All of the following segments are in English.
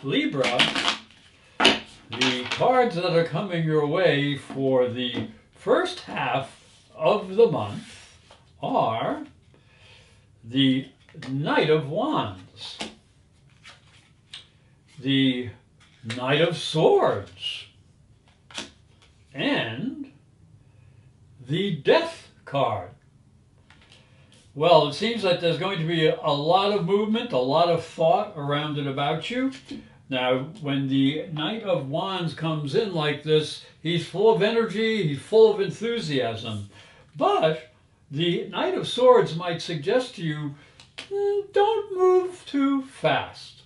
Libra, the cards that are coming your way for the first half of the month are the Knight of Wands, the Knight of Swords, and the Death card. Well, it seems like there's going to be a lot of movement, a lot of thought around and about you. Now, when the Knight of Wands comes in like this, he's full of energy, he's full of enthusiasm. But the Knight of Swords might suggest to you, don't move too fast,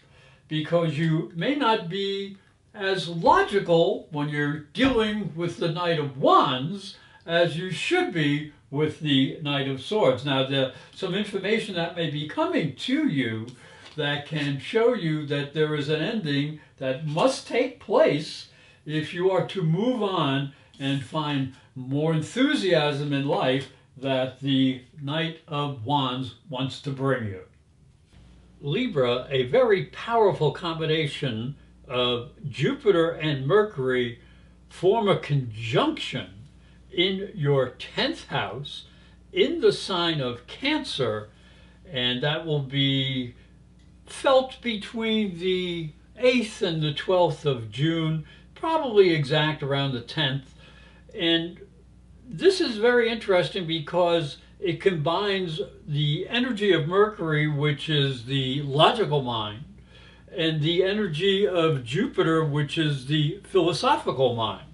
because you may not be as logical when you're dealing with the Knight of Wands as you should be with the Knight of Swords. Now, there's some information that may be coming to you that can show you that there is an ending that must take place if you are to move on and find more enthusiasm in life that the Knight of Wands wants to bring you. Libra, a very powerful combination of Jupiter and Mercury form a conjunction in your 10th house in the sign of Cancer, and that will be felt between the 8th and the 12th of June, probably exact around the 10th. And this is very interesting because it combines the energy of Mercury, which is the logical mind, and the energy of Jupiter, which is the philosophical mind.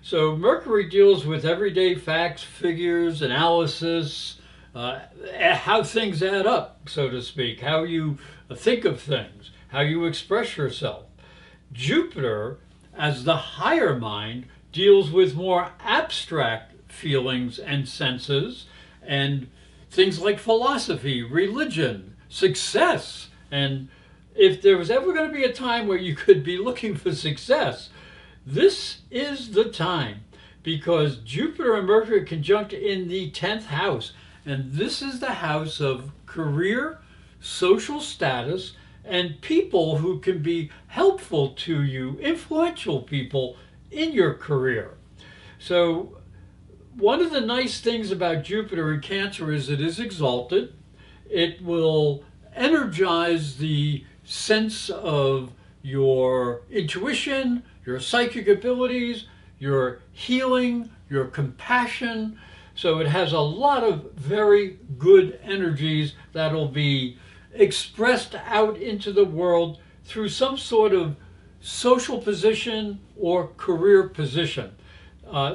So Mercury deals with everyday facts, figures, analysis, how things add up, so to speak, how you think of things, how you express yourself. Jupiter, as the higher mind, deals with more abstract feelings and senses, and things like philosophy, religion, success. And if there was ever going to be a time where you could be looking for success, this is the time, because Jupiter and Mercury conjunct in the 10th house, and this is the house of career, social status, and people who can be helpful to you, influential people in your career. So one of the nice things about Jupiter in Cancer is it is exalted. It will energize the sense of your intuition, your psychic abilities, your healing, your compassion. So it has a lot of very good energies that will be expressed out into the world through some sort of social position or career position.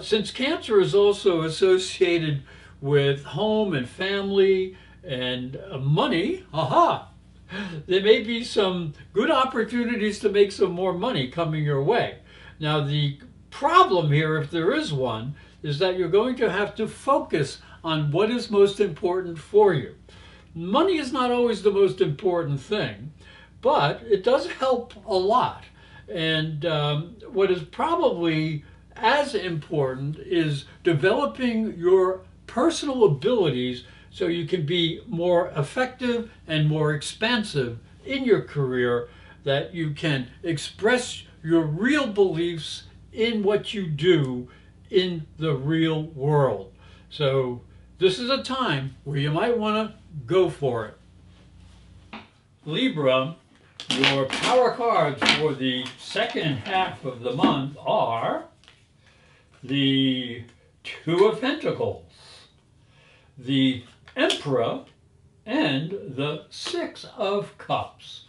Since Cancer is also associated with home and family and money, there may be some good opportunities to make some more money coming your way. Now, the problem here, if there is one, is that you're going to have to focus on what is most important for you. Money is not always the most important thing, but it does help a lot. And what is probably as important is developing your personal abilities so you can be more effective and more expansive in your career, that you can express your real beliefs in what you do in the real world. So this is a time where you might want to go for it. Libra, your power cards for the second half of the month are the Two of Pentacles, the Emperor, and the Six of Cups.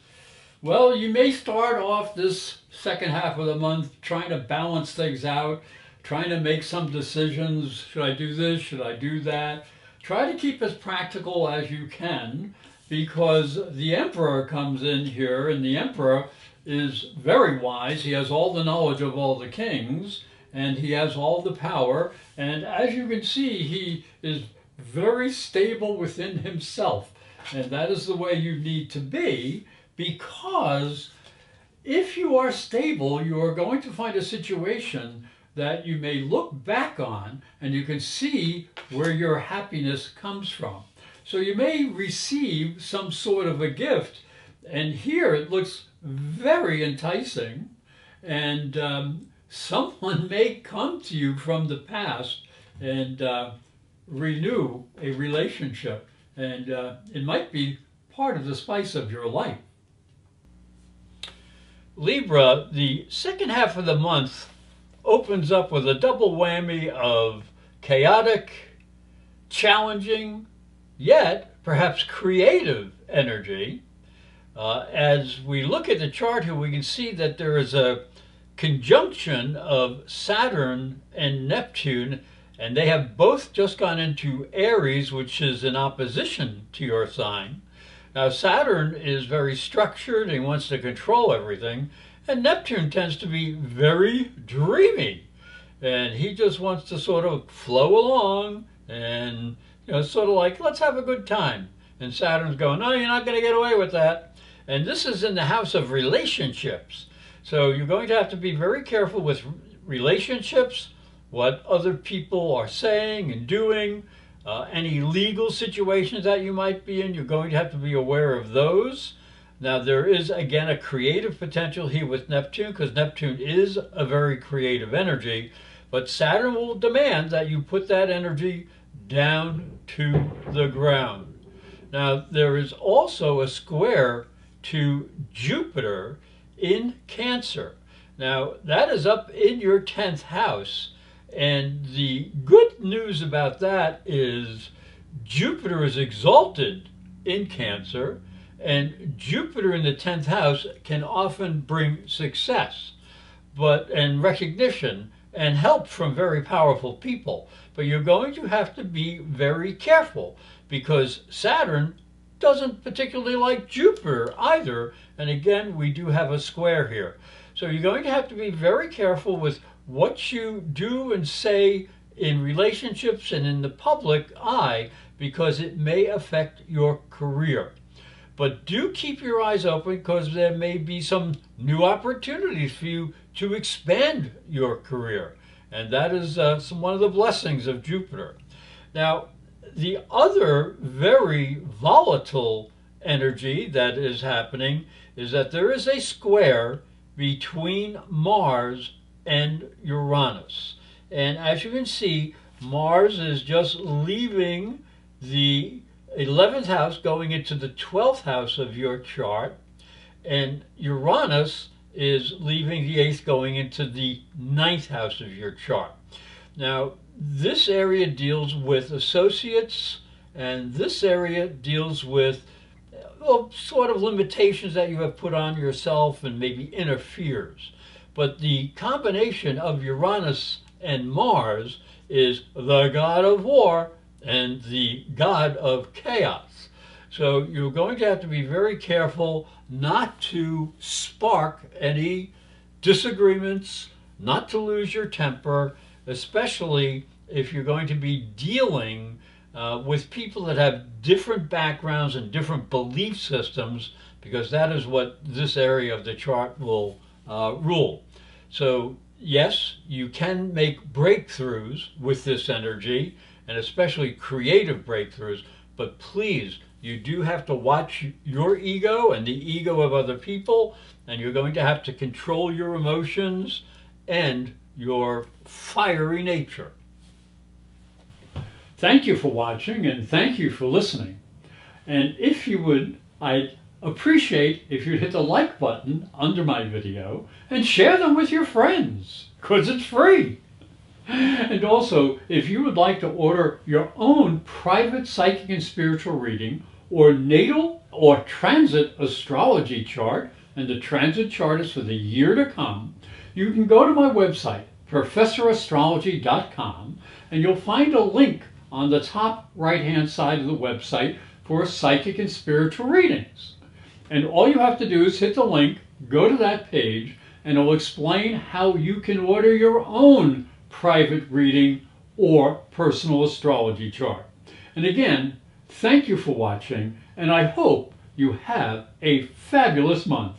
Well, you may start off this second half of the month trying to balance things out, trying to make some decisions. Should I do this? Should I do that? Try to keep as practical as you can, because the Emperor comes in here, and the Emperor is very wise. He has all the knowledge of all the kings, and he has all the power. And as you can see, he is very stable within himself. And that is the way you need to be, because if you are stable, you are going to find a situation that you may look back on and you can see where your happiness comes from. So you may receive some sort of a gift, And here it looks very enticing, and someone may come to you from the past and renew a relationship, and it might be part of the spice of your life. Libra, the second half of the month opens up with a double whammy of chaotic, challenging, yet perhaps creative energy. As we look at the chart here, we can see that there is a conjunction of Saturn and Neptune, and they have both just gone into Aries, which is in opposition to your sign. Now, Saturn is very structured and wants to control everything, and Neptune tends to be very dreamy, and he just wants to sort of flow along and, sort of like, let's have a good time. And Saturn's going, no, you're not going to get away with that. And this is in the house of relationships. So you're going to have to be very careful with relationships, what other people are saying and doing, any legal situations that you might be in. You're going to have to be aware of those. Now, there is, again, a creative potential here with Neptune, because Neptune is a very creative energy, but Saturn will demand that you put that energy down to the ground. Now, there is also a square to Jupiter in Cancer. Now, that is up in your 10th house, and the good news about that is Jupiter is exalted in Cancer, and Jupiter in the 10th house can often bring success and recognition and help from very powerful people. But you're going to have to be very careful, because Saturn doesn't particularly like Jupiter either. And again, we do have a square here. So you're going to have to be very careful with what you do and say in relationships and in the public eye, because it may affect your career. But do keep your eyes open, because there may be some new opportunities for you to expand your career. And that is one of the blessings of Jupiter. Now, the other very volatile energy that is happening is that there is a square between Mars and Uranus. And as you can see, Mars is just leaving the 11th house, going into the 12th house of your chart, and Uranus is leaving the 8th, going into the 9th house of your chart. Now, this area deals with associates, and this area deals with sort of limitations that you have put on yourself and maybe interferes. But the combination of Uranus and Mars is the god of war and the god of chaos. So you're going to have to be very careful not to spark any disagreements, not to lose your temper, especially if you're going to be dealing with people that have different backgrounds and different belief systems, because that is what this area of the chart will rule. So yes, you can make breakthroughs with this energy, and especially creative breakthroughs, but please, you do have to watch your ego and the ego of other people, and you're going to have to control your emotions and your fiery nature. Thank you for watching, and thank you for listening. And if you would, I'd appreciate if you'd hit the like button under my video and share them with your friends, because it's free. And also, if you would like to order your own private psychic and spiritual reading, or natal or transit astrology chart, and the transit chart is for the year to come, you can go to my website, professorastrology.com, and you'll find a link on the top right-hand side of the website for psychic and spiritual readings. And all you have to do is hit the link, go to that page, and it'll explain how you can order your own private reading or personal astrology chart. And again, thank you for watching, and I hope you have a fabulous month.